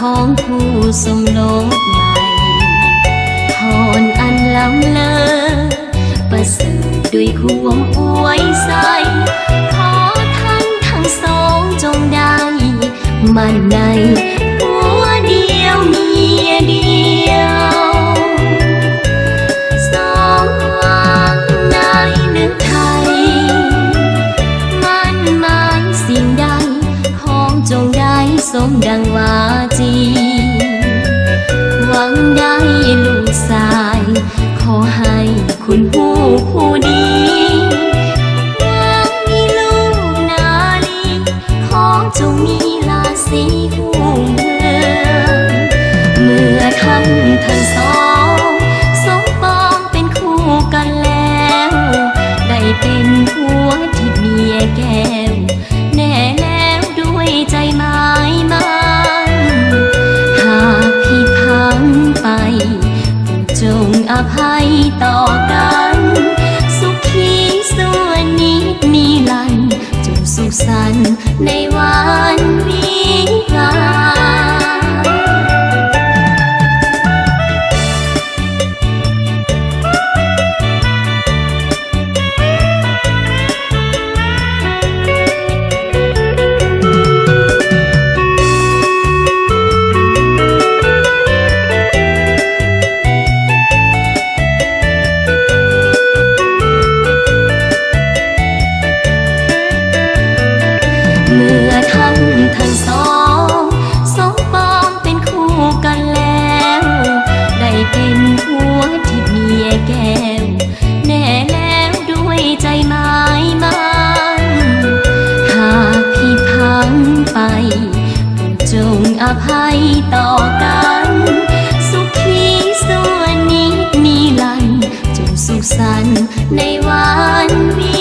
ของผู้สมรสใหม่พรอันล้ำเลิศประเสริฐด้วยความอวยใสขอท่านทั้งสองจงได้มันในผัวเดียวเมียเดียวสองวางในนึกไทยมันหมายสิ่งใดของจงได้สมดังวาจีหวังได้ลูกชายขอให้คุณผู้ดีหวังมีลูกนาลีขอจงมีราศีหุ่งเรืองเมื่อท่านทั้งสองสมปองเป็นคู่กันแล้วได้เป็นผัวที่เมียแก้วแน่แล้วด้วยใจหมายมั่นหากพี่พังไปจงอภัยต่อกันสุขีส่วนนิดนิรันดร์จงสุขสันต์ในวันวิวาเมื่อท่านทั้งสองสมปองเป็นคู่กันแล้วได้เป็นผัวที่เมียแก้วแน่แล้วด้วยใจหมายมั่นหากพี่พังไปจงอภัยต่อกันสุขีส่วนนิดนิรันดร์จงสุขสันต์ในวันวิ